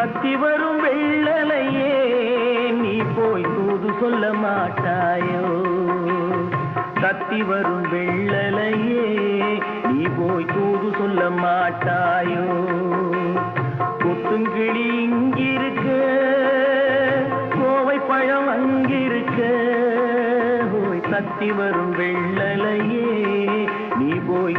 தத்தி வரும் வெள்ளலையே நீ போய் தூது சொல்ல மாட்டாயோ? தத்தி வரும் வெள்ளலையே நீ போய் தூது சொல்ல மாட்டாயோ? கொத்துங்கிளி இங்கிருக்க, கோவை பழம் அங்கிருக்க, தத்தி வரும் வெள்ளலையே